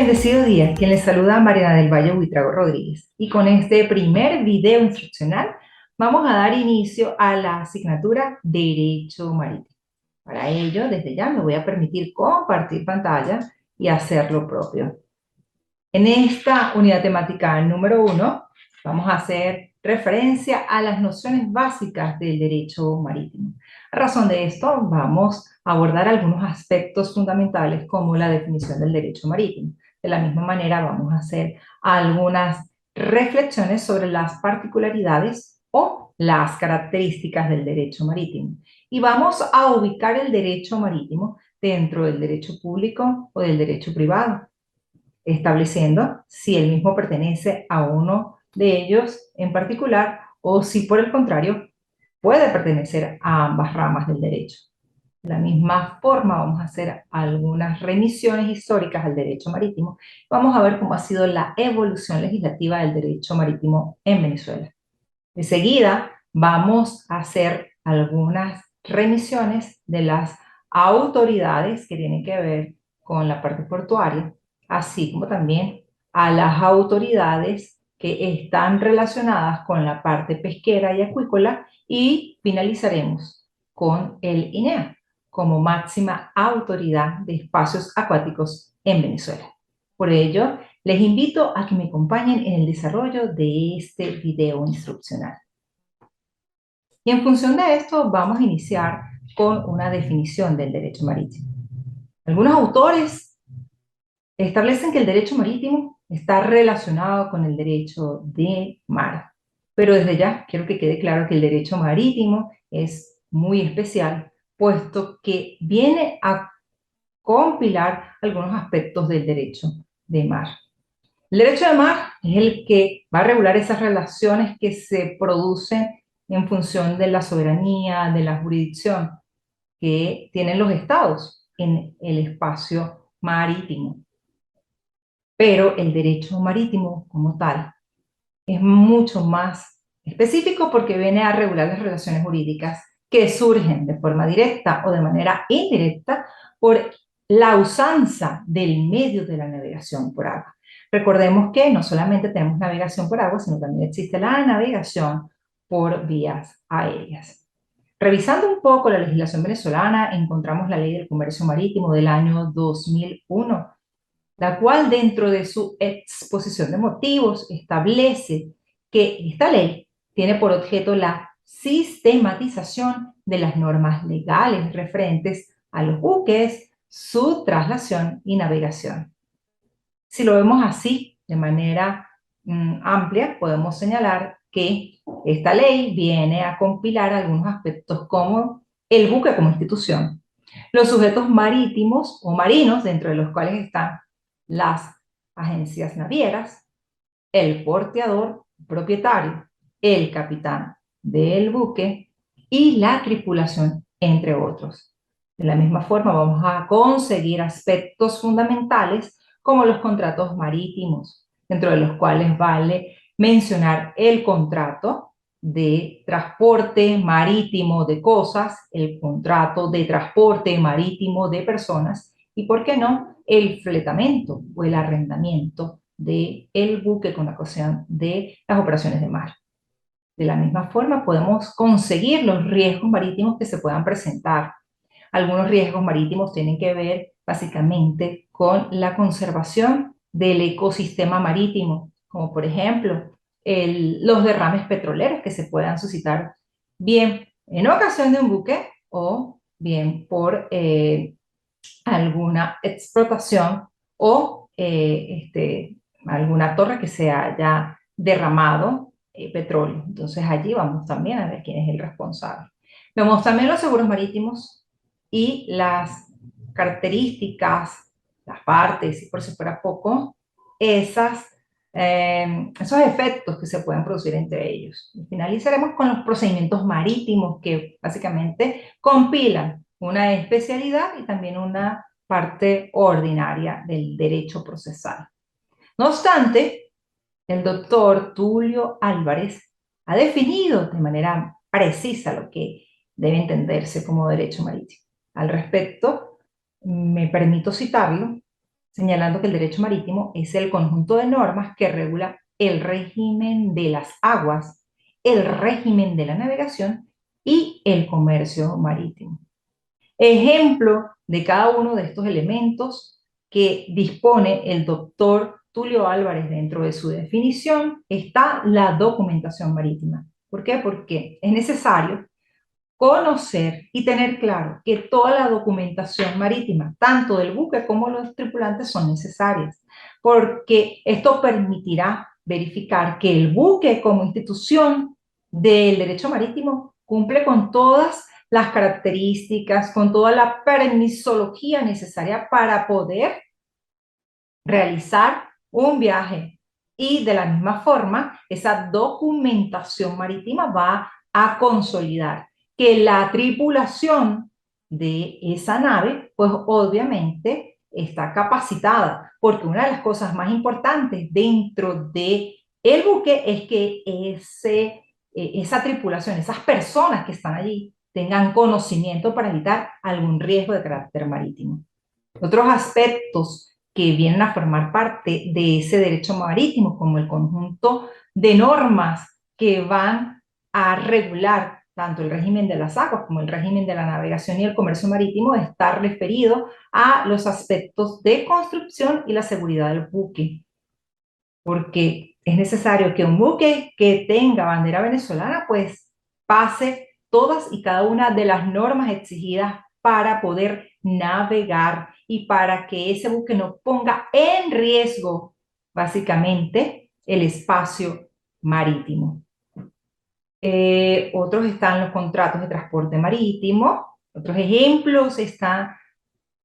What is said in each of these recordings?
bendecido día, quien les saluda a Mariana del Valle Buitrago Rodríguez. Y con este primer video instruccional vamos a dar inicio a la asignatura Derecho Marítimo. Para ello, desde ya me voy a permitir compartir pantalla y hacer lo propio. En esta unidad temática número 1 vamos a hacer referencia a las nociones básicas del derecho marítimo. A razón de esto, vamos a abordar algunos aspectos fundamentales como la definición del derecho marítimo. De la misma manera, vamos a hacer algunas reflexiones sobre las particularidades o las características del derecho marítimo. Y vamos a ubicar el derecho marítimo dentro del derecho público o del derecho privado, estableciendo si el mismo pertenece a uno de ellos en particular o si por el contrario puede pertenecer a ambas ramas del derecho. De la misma forma vamos a hacer algunas remisiones históricas al derecho marítimo. Vamos a ver cómo ha sido la evolución legislativa del derecho marítimo en Venezuela. Enseguida vamos a hacer algunas remisiones de las autoridades que tienen que ver con la parte portuaria, así como también a las autoridades que están relacionadas con la parte pesquera y acuícola, y finalizaremos con el INEA como máxima autoridad de espacios acuáticos en Venezuela. Por ello, les invito a que me acompañen en el desarrollo de este video instruccional. Y en función de esto, vamos a iniciar con una definición del derecho marítimo. Algunos autores establecen que el derecho marítimo está relacionado con el derecho de mar. Pero desde ya quiero que quede claro que el derecho marítimo es muy especial, puesto que viene a compilar algunos aspectos del derecho de mar. El derecho de mar es el que va a regular esas relaciones que se producen en función de la soberanía, de la jurisdicción que tienen los estados en el espacio marítimo. Pero el derecho marítimo como tal es mucho más específico porque viene a regular las relaciones jurídicas que surgen de forma directa o de manera indirecta por la usanza del medio de la navegación por agua. Recordemos que no solamente tenemos navegación por agua, sino también existe la navegación por vías aéreas. Revisando un poco la legislación venezolana, encontramos la Ley del Comercio Marítimo del año 2001, la cual dentro de su exposición de motivos establece que esta ley tiene por objeto la sistematización de las normas legales referentes a los buques, su traslación y navegación. Si lo vemos así, de manera amplia, podemos señalar que esta ley viene a compilar algunos aspectos como el buque como institución, los sujetos marítimos o marinos, dentro de los cuales están las agencias navieras, el porteador, propietario, el capitán del buque y la tripulación, entre otros. De la misma forma, vamos a conseguir aspectos fundamentales como los contratos marítimos, dentro de los cuales vale mencionar el contrato de transporte marítimo de cosas, el contrato de transporte marítimo de personas y, ¿por qué no?, el fletamento o el arrendamiento del buque con ocasión de las operaciones de mar. De la misma forma, podemos conseguir los riesgos marítimos que se puedan presentar. Algunos riesgos marítimos tienen que ver básicamente con la conservación del ecosistema marítimo, como por ejemplo los derrames petroleros que se puedan suscitar bien en ocasión de un buque o bien por alguna explotación o alguna torre que se haya derramado petróleo. Entonces allí vamos también a ver quién es el responsable. Vemos también los seguros marítimos y las características, las partes, y por si fuera poco, esos efectos que se pueden producir entre ellos. Y finalizaremos con los procedimientos marítimos que básicamente compilan una especialidad y también una parte ordinaria del derecho procesal. No obstante, el doctor Tulio Álvarez ha definido de manera precisa lo que debe entenderse como derecho marítimo. Al respecto, me permito citarlo señalando que el derecho marítimo es el conjunto de normas que regula el régimen de las aguas, el régimen de la navegación y el comercio marítimo. Ejemplo de cada uno de estos elementos que dispone el doctor Tulio Álvarez dentro de su definición está la documentación marítima. ¿Por qué? Porque es necesario conocer y tener claro que toda la documentación marítima, tanto del buque como los tripulantes, son necesarias, porque esto permitirá verificar que el buque como institución del derecho marítimo cumple con todas las características, con toda la permisología necesaria para poder realizar un viaje. Y de la misma forma, esa documentación marítima va a consolidar que la tripulación de esa nave, pues obviamente está capacitada, porque una de las cosas más importantes dentro de el buque es que esa tripulación, esas personas que están allí, tengan conocimiento para evitar algún riesgo de carácter marítimo. Otros aspectos que vienen a formar parte de ese derecho marítimo, como el conjunto de normas que van a regular tanto el régimen de las aguas como el régimen de la navegación y el comercio marítimo, está referido a los aspectos de construcción y la seguridad del buque, porque es necesario que un buque que tenga bandera venezolana pues pase todas y cada una de las normas exigidas para poder navegar y para que ese buque no ponga en riesgo básicamente el espacio marítimo. Otros están los contratos de transporte marítimo. Otros ejemplos están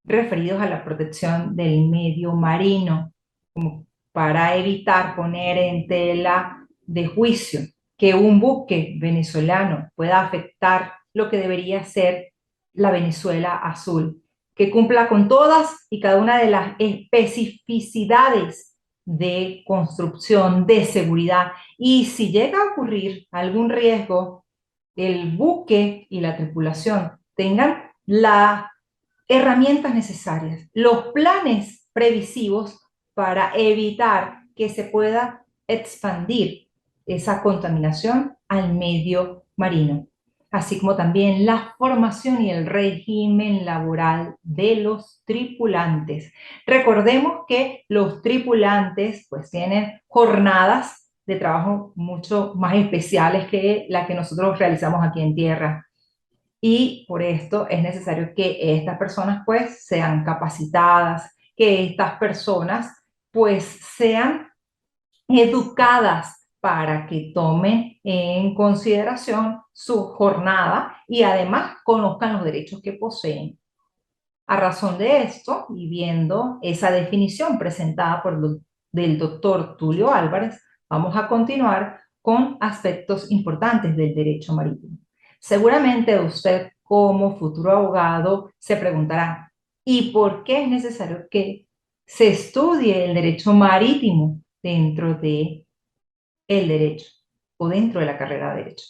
referidos a la protección del medio marino, como para evitar poner en tela de juicio que un buque venezolano pueda afectar lo que debería ser la Venezuela azul, que cumpla con todas y cada una de las especificidades de construcción, de seguridad. Y si llega a ocurrir algún riesgo, el buque y la tripulación tengan las herramientas necesarias, los planes previsivos para evitar que se pueda expandir esa contaminación al medio marino, así como también la formación y el régimen laboral de los tripulantes. Recordemos que los tripulantes pues tienen jornadas de trabajo mucho más especiales que la que nosotros realizamos aquí en tierra. Y por esto es necesario que estas personas pues sean capacitadas, que estas personas pues sean educadas para que tomen en consideración su jornada y además conozcan los derechos que poseen. A razón de esto, y viendo esa definición presentada del doctor Tulio Álvarez, vamos a continuar con aspectos importantes del derecho marítimo. Seguramente usted, como futuro abogado, se preguntará, ¿y por qué es necesario que se estudie el derecho marítimo dentro de el derecho o dentro de la carrera de derecho?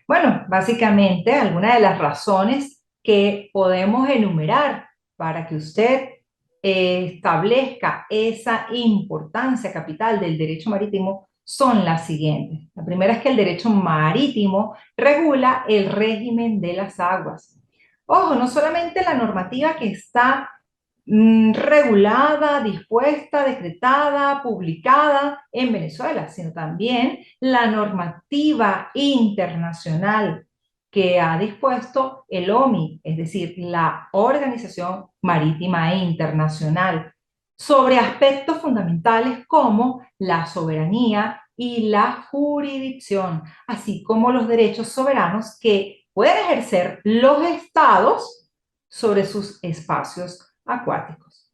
Bueno, básicamente algunas de las razones que podemos enumerar para que usted establezca esa importancia capital del derecho marítimo son las siguientes. La primera es que el derecho marítimo regula el régimen de las aguas. Ojo, no solamente la normativa que está regulada, dispuesta, decretada, publicada en Venezuela, sino también la normativa internacional que ha dispuesto el OMI, es decir, la Organización Marítima Internacional, sobre aspectos fundamentales como la soberanía y la jurisdicción, así como los derechos soberanos que pueden ejercer los estados sobre sus espacios acuáticos.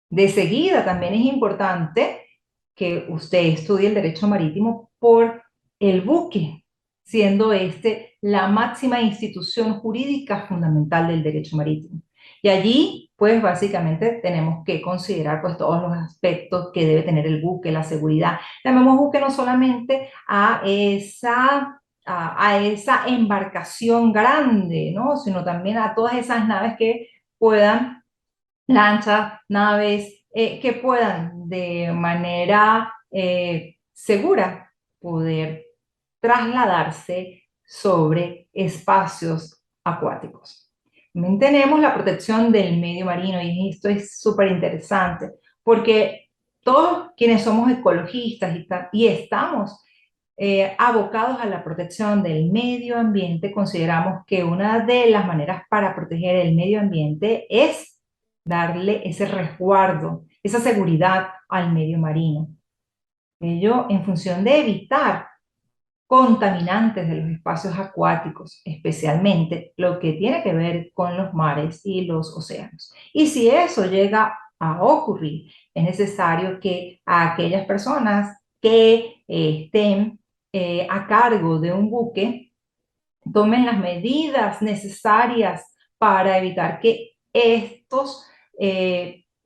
De seguida, también es importante que usted estudie el derecho marítimo por el buque, siendo este la máxima institución jurídica fundamental del derecho marítimo. Y allí, pues básicamente tenemos que considerar pues todos los aspectos que debe tener el buque, la seguridad. Llamamos buque no solamente a esa embarcación grande, ¿no? Sino también a todas esas naves que puedan, lanchas, naves, que puedan de manera segura poder trasladarse sobre espacios acuáticos. También tenemos la protección del medio marino y esto es súper interesante porque todos quienes somos ecologistas y estamos abocados a la protección del medio ambiente, consideramos que una de las maneras para proteger el medio ambiente es darle ese resguardo, esa seguridad al medio marino. Ello en función de evitar contaminantes de los espacios acuáticos, especialmente lo que tiene que ver con los mares y los océanos. Y si eso llega a ocurrir, es necesario que a aquellas personas que estén a cargo de un buque tomen las medidas necesarias para evitar que estos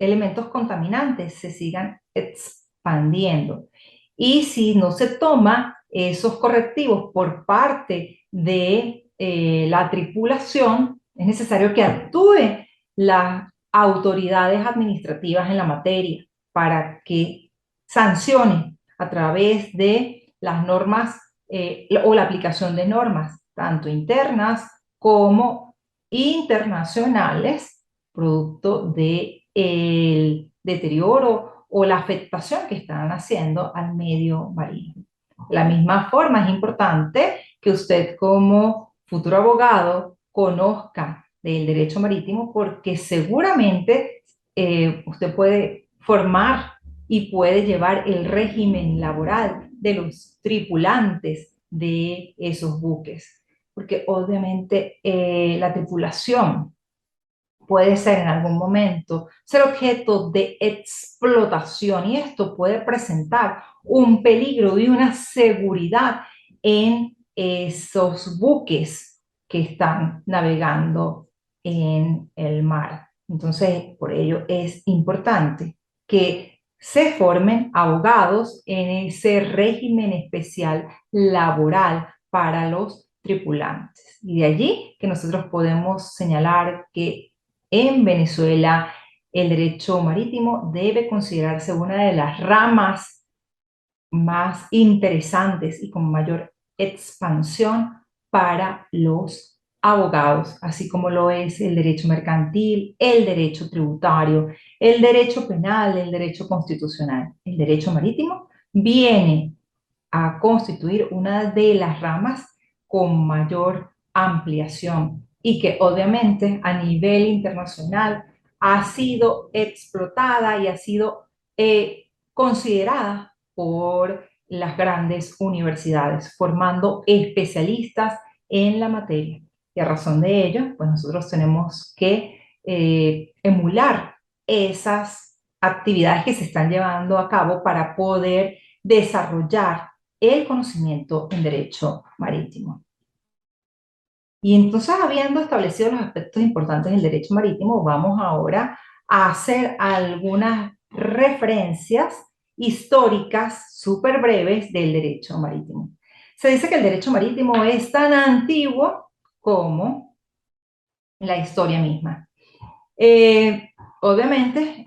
elementos contaminantes se sigan expandiendo. Y si no se toma esos correctivos por parte de la tripulación, es necesario que actúen las autoridades administrativas en la materia para que sancionen a través de las normas o la aplicación de normas, tanto internas como internacionales, producto del deterioro o la afectación que están haciendo al medio marino. De la misma forma, es importante que usted como futuro abogado conozca del derecho marítimo porque seguramente usted puede formar y puede llevar el régimen laboral de los tripulantes de esos buques. Porque obviamente la tripulación puede ser en algún momento ser objeto de explotación y esto puede presentar un peligro y una seguridad en esos buques que están navegando en el mar. Entonces, por ello es importante que se formen abogados en ese régimen especial laboral para los tripulantes. Y de allí que nosotros podemos señalar que en Venezuela el derecho marítimo debe considerarse una de las ramas más interesantes y con mayor expansión para los abogados, así como lo es el derecho mercantil, el derecho tributario, el derecho penal, el derecho constitucional. El derecho marítimo viene a constituir una de las ramas con mayor ampliación y que obviamente a nivel internacional ha sido explotada y ha sido considerada por las grandes universidades, formando especialistas en la materia. Y a razón de ello, pues nosotros tenemos que emular esas actividades que se están llevando a cabo para poder desarrollar el conocimiento en derecho marítimo. Y entonces, habiendo establecido los aspectos importantes del derecho marítimo, vamos ahora a hacer algunas referencias históricas súper breves del derecho marítimo. Se dice que el derecho marítimo es tan antiguo como la historia misma. Obviamente,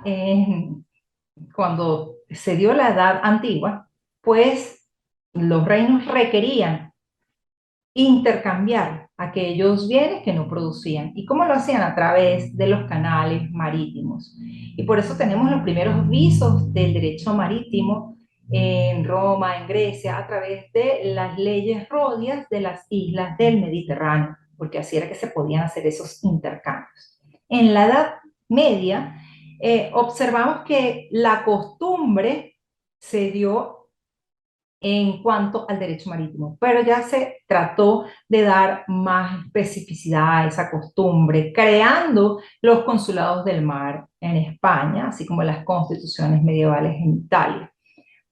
cuando se dio la edad antigua, pues los reinos requerían intercambiar aquellos bienes que no producían. ¿Y cómo lo hacían? A través de los canales marítimos. Y por eso tenemos los primeros visos del derecho marítimo en Roma, en Grecia, a través de las leyes rodias de las islas del Mediterráneo, porque así era que se podían hacer esos intercambios. En la Edad Media, observamos que la costumbre se dio en cuanto al derecho marítimo, pero ya se trató de dar más especificidad a esa costumbre, creando los consulados del mar en España, así como las constituciones medievales en Italia,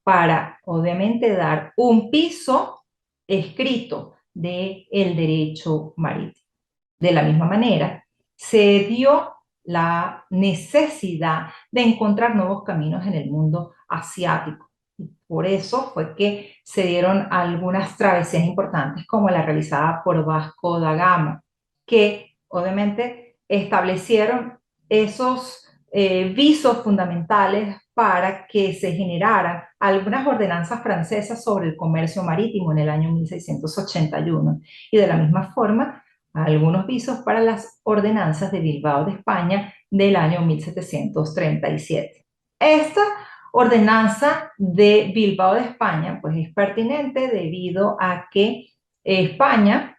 para obviamente dar un piso escrito del derecho marítimo. De la misma manera, se dio la necesidad de encontrar nuevos caminos en el mundo asiático. Por eso fue que se dieron algunas travesías importantes, como la realizada por Vasco da Gama, que obviamente establecieron esos visos fundamentales para que se generaran algunas ordenanzas francesas sobre el comercio marítimo en el año 1681 y de la misma forma algunos visos para las ordenanzas de Bilbao de España del año 1737. Esta ordenanza de Bilbao de España pues es pertinente debido a que España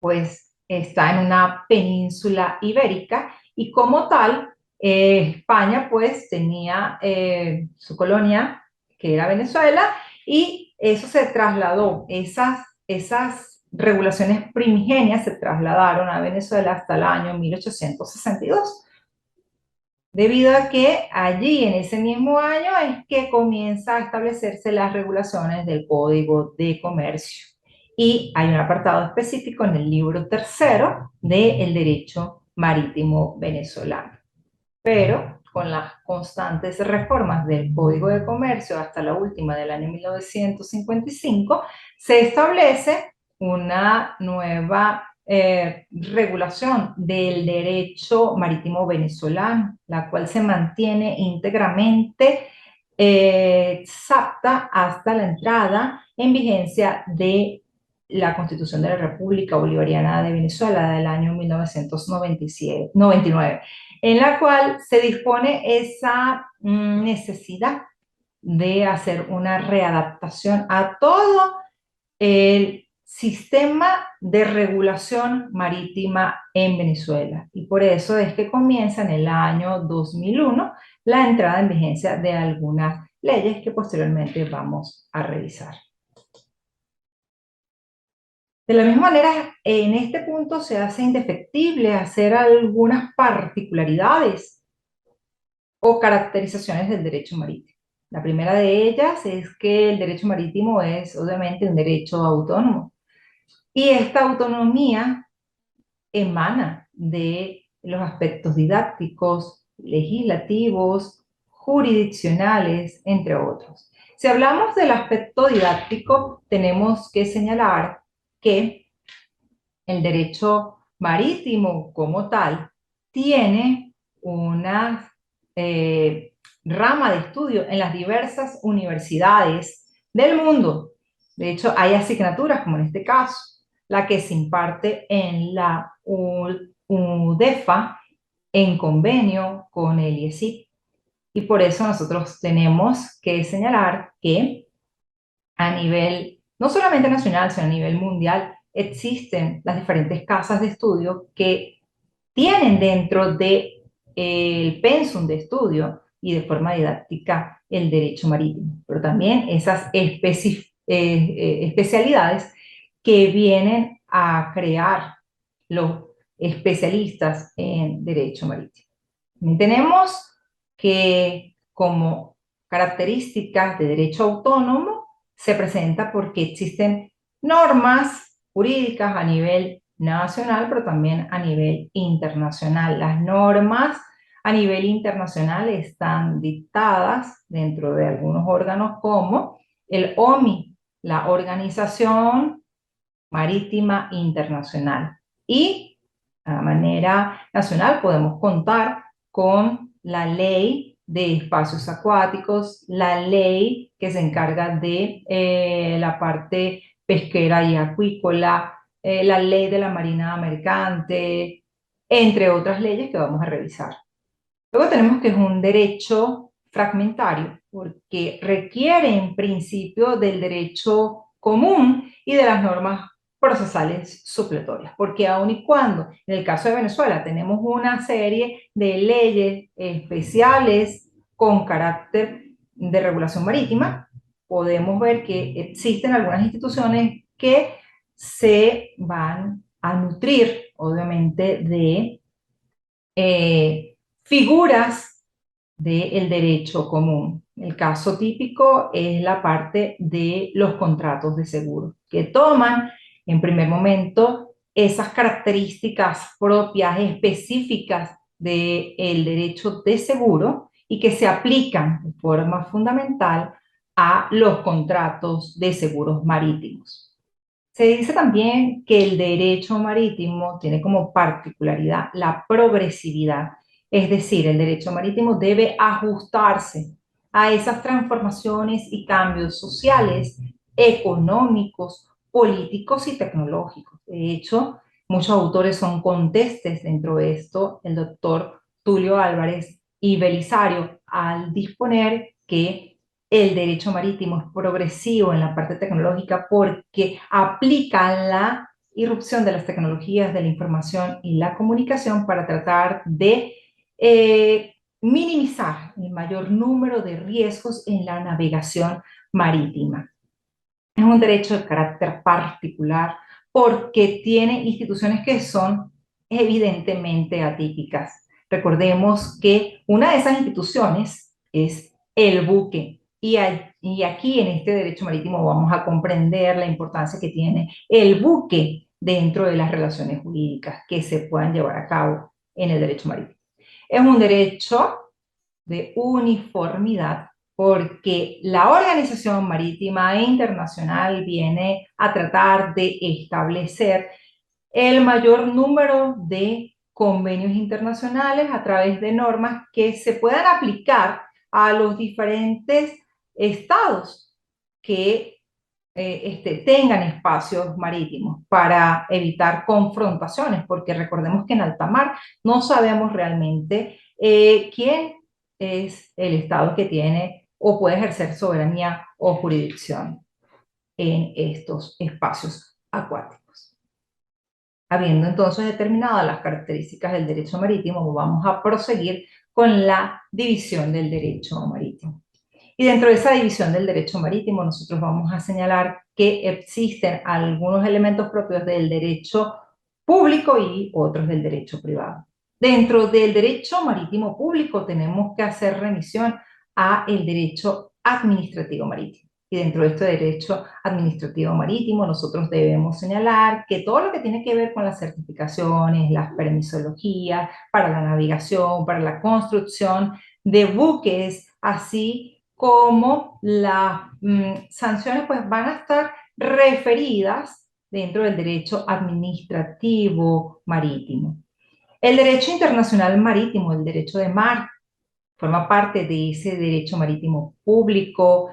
pues está en una península ibérica y como tal España pues tenía su colonia que era Venezuela y eso se trasladó, esas regulaciones primigenias se trasladaron a Venezuela hasta el año 1862, debido a que allí en ese mismo año es que comienza a establecerse las regulaciones del Código de Comercio. Y hay un apartado específico en el libro tercero del derecho marítimo venezolano. Pero con las constantes reformas del Código de Comercio hasta la última del año 1955, se establece una nueva regulación del derecho marítimo venezolano, la cual se mantiene íntegramente exacta hasta la entrada en vigencia de la Constitución de la República Bolivariana de Venezuela del año 1999, en la cual se dispone esa necesidad de hacer una readaptación a todo el sistema de regulación marítima en Venezuela. Y por eso es que comienza en el año 2001 la entrada en vigencia de algunas leyes que posteriormente vamos a revisar. De la misma manera, en este punto se hace indefectible hacer algunas particularidades o caracterizaciones del derecho marítimo. La primera de ellas es que el derecho marítimo es obviamente un derecho autónomo y esta autonomía emana de los aspectos didácticos, legislativos, jurisdiccionales, entre otros. Si hablamos del aspecto didáctico, tenemos que señalar que el derecho marítimo como tal tiene una rama de estudio en las diversas universidades del mundo. De hecho, hay asignaturas, como en este caso, la que se imparte en la UDEFA en convenio con el IESIP. Y por eso nosotros tenemos que señalar que a nivel, no solamente nacional, sino a nivel mundial, existen las diferentes casas de estudio que tienen dentro de el pensum de estudio y de forma didáctica el derecho marítimo, pero también esas especialidades que vienen a crear los especialistas en derecho marítimo. También tenemos que como características de derecho autónomo se presenta porque existen normas jurídicas a nivel nacional, pero también a nivel internacional. Las normas a nivel internacional están dictadas dentro de algunos órganos como el OMI, la Organización Marítima Internacional. Y de manera nacional podemos contar con la ley de espacios acuáticos, la ley que se encarga de la parte pesquera y acuícola, la ley de la marina mercante, entre otras leyes que vamos a revisar. Luego tenemos que es un derecho fragmentario, porque requiere en principio del derecho común y de las normas procesales supletorias, porque aun y cuando en el caso de Venezuela tenemos una serie de leyes especiales con carácter de regulación marítima, podemos ver que existen algunas instituciones que se van a nutrir, obviamente, de figuras del derecho común. El caso típico es la parte de los contratos de seguro, que toman en primer momento esas características propias, específicas del derecho de seguro y que se aplican de forma fundamental a los contratos de seguros marítimos. Se dice también que el derecho marítimo tiene como particularidad la progresividad Es decir, el derecho marítimo debe ajustarse a esas transformaciones y cambios sociales, económicos, políticos y tecnológicos. De hecho, muchos autores son contestes dentro de esto. El doctor Tulio Álvarez y Belisario, al disponer que el derecho marítimo es progresivo en la parte tecnológica porque aplica la irrupción de las tecnologías de la información y la comunicación para tratar de minimizar el mayor número de riesgos en la navegación marítima. Es un derecho de carácter particular porque tiene instituciones que son evidentemente atípicas. Recordemos que una de esas instituciones es el buque y aquí en este derecho marítimo vamos a comprender la importancia que tiene el buque dentro de las relaciones jurídicas que se puedan llevar a cabo en el derecho marítimo. Es un derecho de uniformidad porque la Organización Marítima Internacional viene a tratar de establecer el mayor número de convenios internacionales a través de normas que se puedan aplicar a los diferentes estados que tengan espacios marítimos para evitar confrontaciones, porque recordemos que en alta mar no sabemos realmente quién es el estado que tiene o puede ejercer soberanía o jurisdicción en estos espacios acuáticos. Habiendo entonces determinado las características del derecho marítimo, vamos a proseguir con la división del derecho marítimo. Y dentro de esa división del derecho marítimo, nosotros vamos a señalar que existen algunos elementos propios del derecho público y otros del derecho privado. Dentro del derecho marítimo público tenemos que hacer remisión a el derecho administrativo marítimo. Y dentro de este derecho administrativo marítimo, nosotros debemos señalar que todo lo que tiene que ver con las certificaciones, las permisologías para la navegación, para la construcción de buques, así como las sanciones, pues van a estar referidas dentro del derecho administrativo marítimo. El derecho internacional marítimo, el derecho de mar, forma parte de ese derecho marítimo público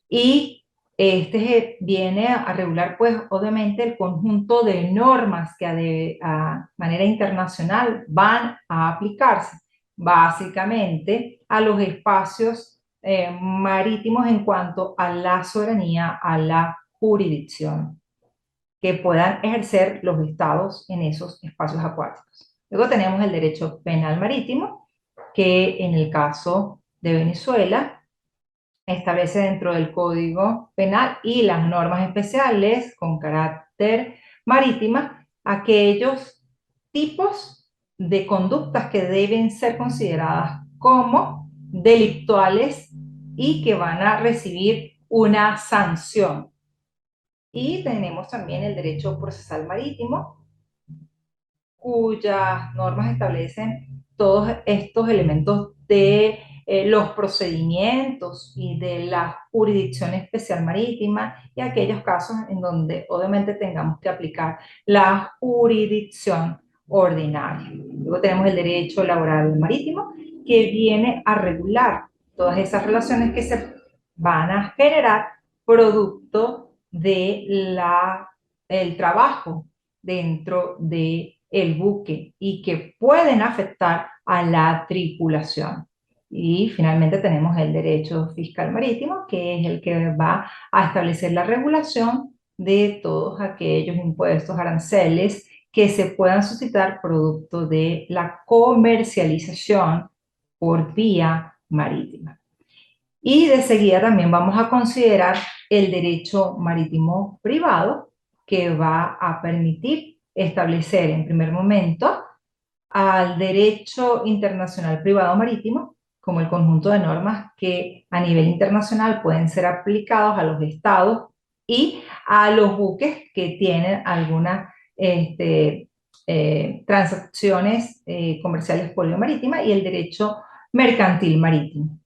y este viene a regular, pues, obviamente, el conjunto de normas que a manera internacional van a aplicarse, básicamente, a los espacios marítimos en cuanto a la soberanía, a la jurisdicción que puedan ejercer los estados en esos espacios acuáticos. Luego tenemos el derecho penal marítimo, que en el caso de Venezuela establece dentro del Código Penal y las normas especiales con carácter marítima aquellos tipos de conductas que deben ser consideradas como delictuales y que van a recibir una sanción. Y tenemos también el derecho procesal marítimo, cuyas normas establecen todos estos elementos de los procedimientos y de la jurisdicción especial marítima y aquellos casos en donde obviamente tengamos que aplicar la jurisdicción ordinaria. Luego tenemos el derecho laboral marítimo que viene a regular todas esas relaciones que se van a generar producto de el trabajo dentro de el buque y que pueden afectar a la tripulación. Y finalmente tenemos el derecho fiscal marítimo, que es el que va a establecer la regulación de todos aquellos impuestos, aranceles que se puedan suscitar producto de la comercialización por vía marítima. Y de seguida también vamos a considerar el derecho marítimo privado, que va a permitir establecer en primer momento al derecho internacional privado marítimo como el conjunto de normas que a nivel internacional pueden ser aplicados a los estados y a los buques que tienen algunas transacciones comerciales marítimas y el derecho mercantil marítimo,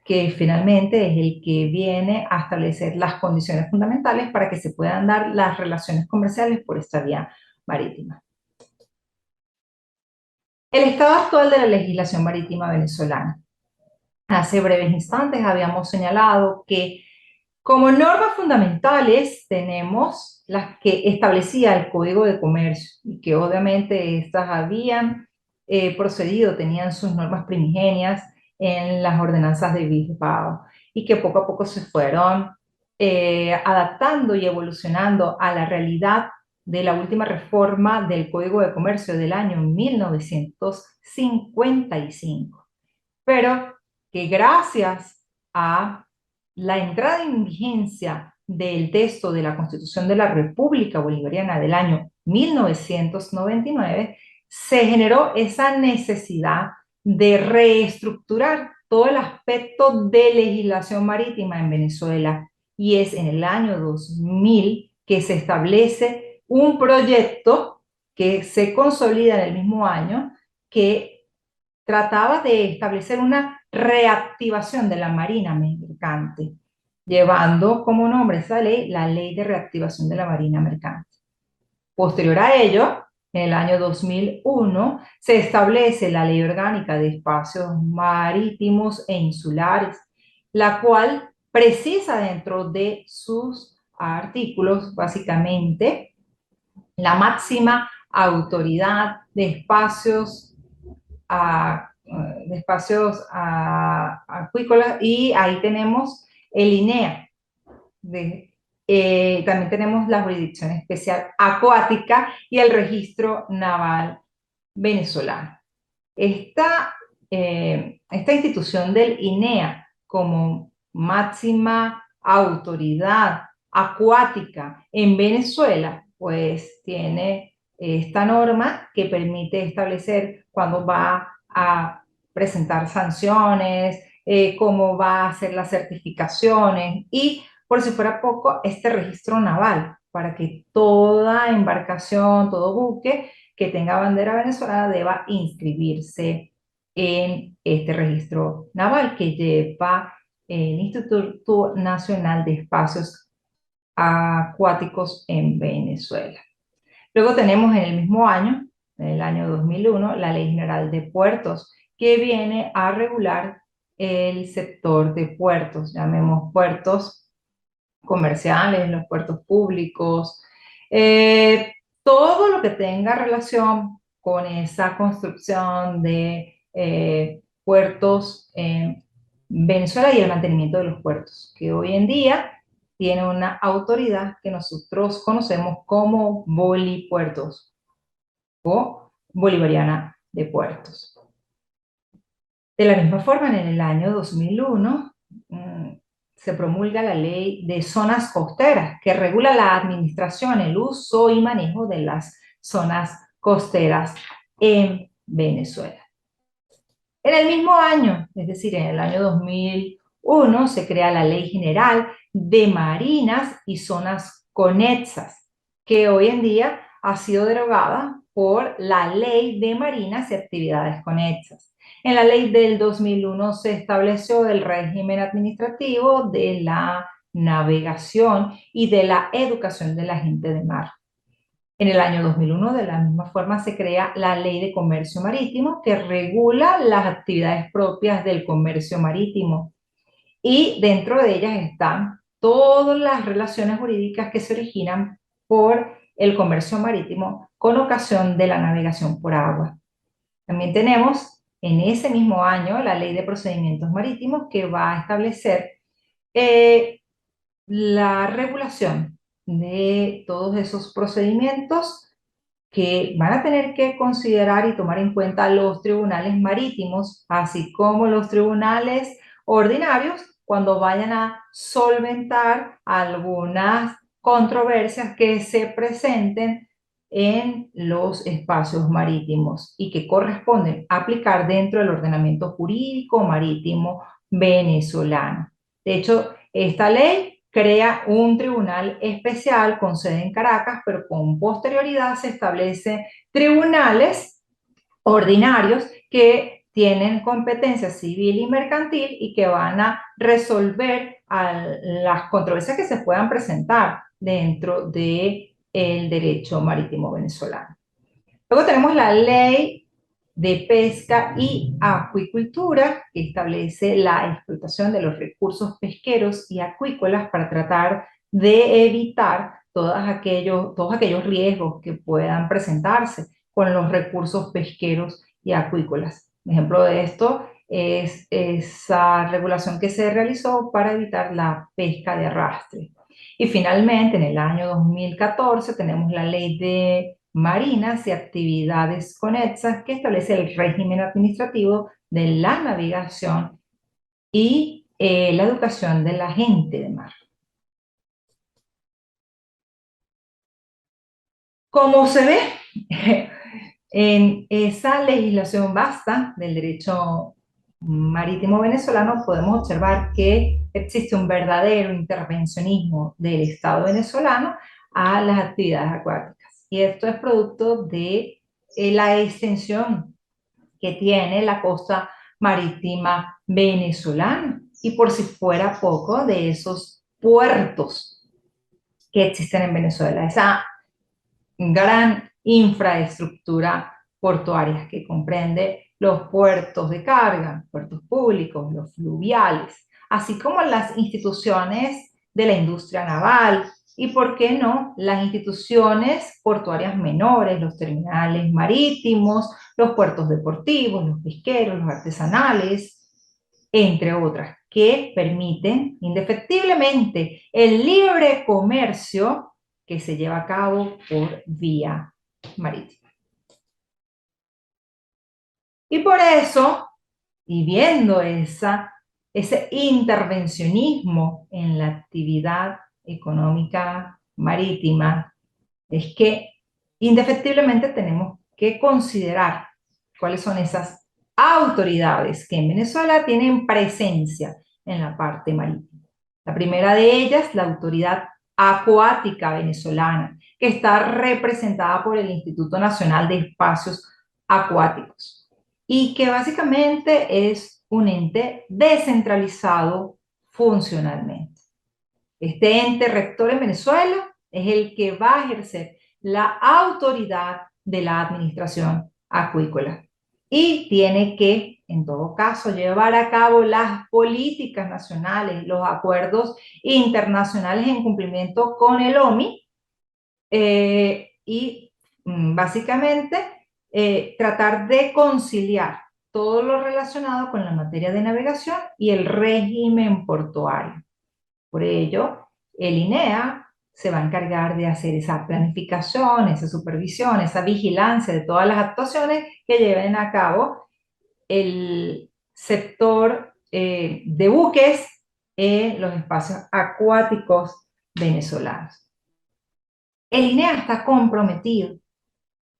que finalmente es el que viene a establecer las condiciones fundamentales para que se puedan dar las relaciones comerciales por esta vía marítima. El estado actual de la legislación marítima venezolana. Hace breves instantes habíamos señalado que como normas fundamentales tenemos las que establecía el Código de Comercio y que obviamente estas habían procedido, tenían sus normas primigenias en las ordenanzas de Bilbao y que poco a poco se fueron adaptando y evolucionando a la realidad de la última reforma del Código de Comercio del año 1955, pero que gracias a la entrada en vigencia del texto de la Constitución de la República Bolivariana del año 1999, se generó esa necesidad de reestructurar todo el aspecto de legislación marítima en Venezuela. Y es en el año 2000 que se establece un proyecto que se consolida en el mismo año, que trataba de establecer una reactivación de la Marina Mercante, llevando como nombre esa ley la Ley de Reactivación de la Marina Mercante. Posterior a ello, en el año 2001, se establece la Ley Orgánica de Espacios Marítimos e Insulares, la cual precisa dentro de sus artículos, básicamente, la máxima autoridad de espacios acuícolas, y ahí tenemos el INEA. También tenemos la Jurisdicción Especial Acuática y el Registro Naval Venezolano. Esta institución del INEA como máxima autoridad acuática en Venezuela, pues tiene esta norma que permite establecer cuándo va a presentar sanciones, cómo va a hacer las certificaciones y, por si fuera poco, este registro naval para que toda embarcación, todo buque que tenga bandera venezolana deba inscribirse en este registro naval que lleva el Instituto Nacional de Espacios Acuáticos en Venezuela. Luego tenemos en el mismo año, en el año 2001, la Ley General de Puertos, que viene a regular el sector de puertos, llamemos puertos comerciales, los puertos públicos, eh, todo lo que tenga relación con esa construcción de puertos en Venezuela y el mantenimiento de los puertos, que hoy en día tiene una autoridad que nosotros conocemos como Bolipuertos o Bolivariana de Puertos. De la misma forma, en el año 2001 se promulga la Ley de Zonas Costeras, que regula la administración, el uso y manejo de las zonas costeras en Venezuela. En el mismo año, es decir, en el año 2001, se crea la Ley General de Marinas y Zonas Conexas, que hoy en día ha sido derogada por la Ley de Marinas y Actividades Conexas. En la ley del 2001 se estableció el régimen administrativo de la navegación y de la educación de la gente de mar. En el año 2001, de la misma forma, se crea la Ley de Comercio Marítimo, que regula las actividades propias del comercio marítimo. Y dentro de ellas están todas las relaciones jurídicas que se originan por el comercio marítimo con ocasión de la navegación por agua. También tenemos en ese mismo año la Ley de Procedimientos Marítimos, que va a establecer la regulación de todos esos procedimientos que van a tener que considerar y tomar en cuenta los tribunales marítimos, así como los tribunales ordinarios, cuando vayan a solventar algunas controversias que se presenten en los espacios marítimos y que corresponden aplicar dentro del ordenamiento jurídico marítimo venezolano. De hecho, esta ley crea un tribunal especial con sede en Caracas, pero con posterioridad se establecen tribunales ordinarios que tienen competencia civil y mercantil y que van a resolver las controversias que se puedan presentar dentro del derecho marítimo venezolano. Luego tenemos la ley de Pesca y Acuicultura, que establece la explotación de los recursos pesqueros y acuícolas para tratar de evitar todos aquellos riesgos que puedan presentarse con los recursos pesqueros y acuícolas. Un ejemplo de esto es esa regulación que se realizó para evitar la pesca de arrastre. Y finalmente, en el año 2014, tenemos la Ley de Marinas y Actividades Conexas, que establece el régimen administrativo de la navegación y la educación de la gente de mar. Como se ve, en esa legislación vasta del derecho marítimo venezolano podemos observar que existe un verdadero intervencionismo del Estado venezolano a las actividades acuáticas. Y esto es producto de la extensión que tiene la costa marítima venezolana. Y por si fuera poco, de esos puertos que existen en Venezuela, esa gran infraestructura portuaria que comprende los puertos de carga, puertos públicos, los fluviales, así como las instituciones de la industria naval y, por qué no, las instituciones portuarias menores, los terminales marítimos, los puertos deportivos, los pesqueros, los artesanales, entre otras, que permiten indefectiblemente el libre comercio que se lleva a cabo por vía marítima. Y por eso, y viendo ese intervencionismo en la actividad económica marítima, es que indefectiblemente tenemos que considerar cuáles son esas autoridades que en Venezuela tienen presencia en la parte marítima. La primera de ellas, la Autoridad Acuática Venezolana, que está representada por el Instituto Nacional de Espacios Acuáticos y que básicamente es un ente descentralizado funcionalmente. Este ente rector en Venezuela es el que va a ejercer la autoridad de la administración acuícola y tiene que, en todo caso, llevar a cabo las políticas nacionales, los acuerdos internacionales en cumplimiento con el OMI y básicamente tratar de conciliar todo lo relacionado con la materia de navegación y el régimen portuario. Por ello, el INEA se va a encargar de hacer esa planificación, esa supervisión, esa vigilancia de todas las actuaciones que lleven a cabo el sector de buques en los espacios acuáticos venezolanos. El INEA está comprometido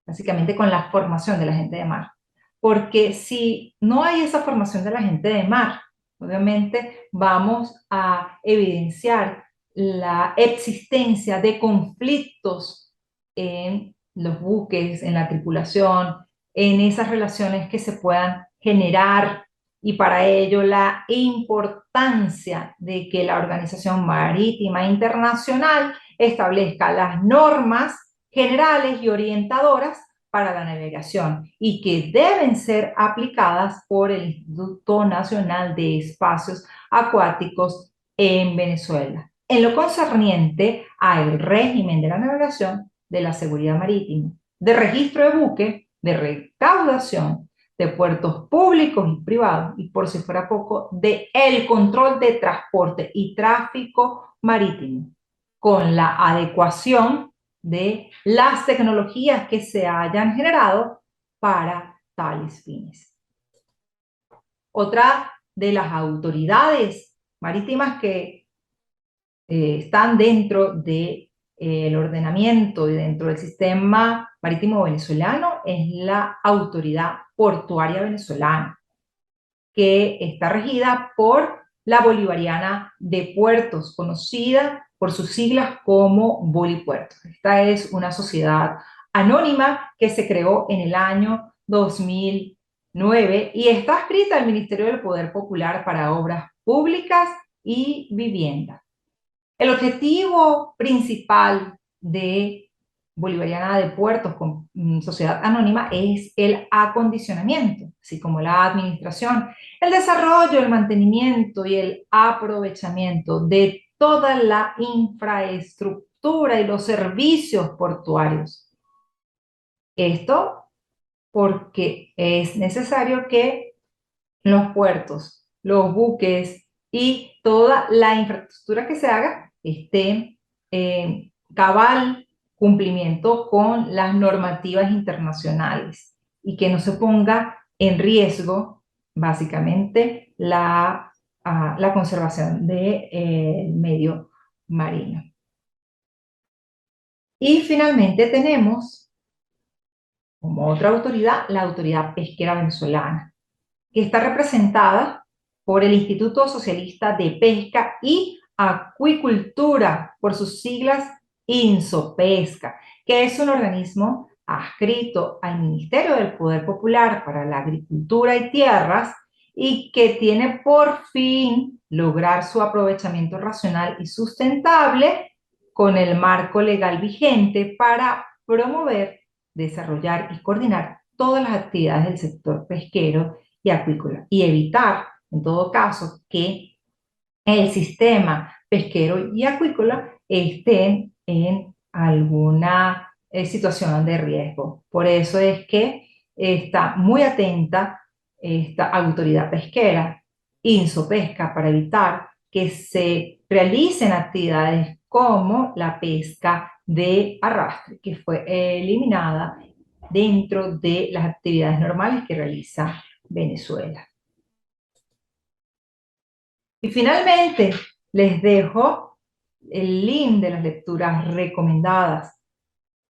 básicamente con la formación de la gente de mar, porque si no hay esa formación de la gente de mar, obviamente vamos a evidenciar la existencia de conflictos en los buques, en la tripulación, en esas relaciones que se puedan generar y para ello la importancia de que la Organización Marítima Internacional establezca las normas generales y orientadoras para la navegación y que deben ser aplicadas por el Instituto Nacional de Espacios Acuáticos en Venezuela. En lo concerniente al régimen de la navegación, de la seguridad marítima, de registro de buques, de recaudación, de puertos públicos y privados, y por si fuera poco, de el control de transporte y tráfico marítimo, con la adecuación de las tecnologías que se hayan generado para tales fines. Otra de las autoridades marítimas que están dentro del ordenamiento y dentro del sistema marítimo venezolano es la Autoridad Portuaria Venezolana, que está regida por la Bolivariana de Puertos, conocida por sus siglas como Bolipuertos. Esta es una sociedad anónima que se creó en el año 2009 y está adscrita al Ministerio del Poder Popular para Obras Públicas y Vivienda. El objetivo principal de Bolivariana de Puertos con Sociedad Anónima es el acondicionamiento, así como la administración, el desarrollo, el mantenimiento y el aprovechamiento de toda la infraestructura y los servicios portuarios. Esto porque es necesario que los puertos, los buques y toda la infraestructura que se haga esté en cabal cumplimiento con las normativas internacionales y que no se ponga en riesgo básicamente la conservación del medio marino. Y finalmente tenemos como otra autoridad la Autoridad Pesquera Venezolana, que está representada por el Instituto Socialista de Pesca y Acuicultura, por sus siglas INSOPESCA, que es un organismo adscrito al Ministerio del Poder Popular para la Agricultura y Tierras y que tiene por fin lograr su aprovechamiento racional y sustentable con el marco legal vigente para promover, desarrollar y coordinar todas las actividades del sector pesquero y acuícola y evitar, en todo caso, que el sistema pesquero y acuícola estén en alguna situación de riesgo. Por eso es que está muy atenta esta autoridad pesquera, INSOPESCA, para evitar que se realicen actividades como la pesca de arrastre, que fue eliminada dentro de las actividades normales que realiza Venezuela. Y finalmente, les dejo el link de las lecturas recomendadas.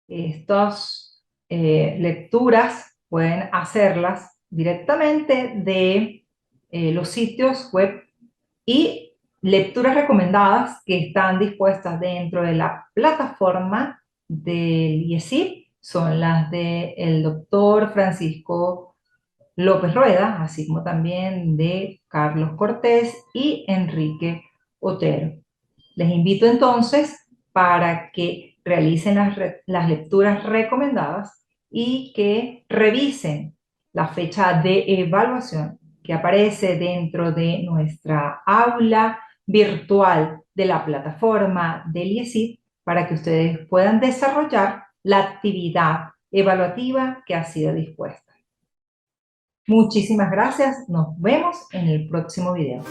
Estas lecturas pueden hacerlas directamente de los sitios web y lecturas recomendadas que están dispuestas dentro de la plataforma del IESIP son las del doctor Francisco López Rueda, así como también de Carlos Cortés y Enrique Otero. Les invito entonces para que realicen las lecturas recomendadas y que revisen la fecha de evaluación que aparece dentro de nuestra aula virtual de la plataforma del IESID para que ustedes puedan desarrollar la actividad evaluativa que ha sido dispuesta. Muchísimas gracias, nos vemos en el próximo video.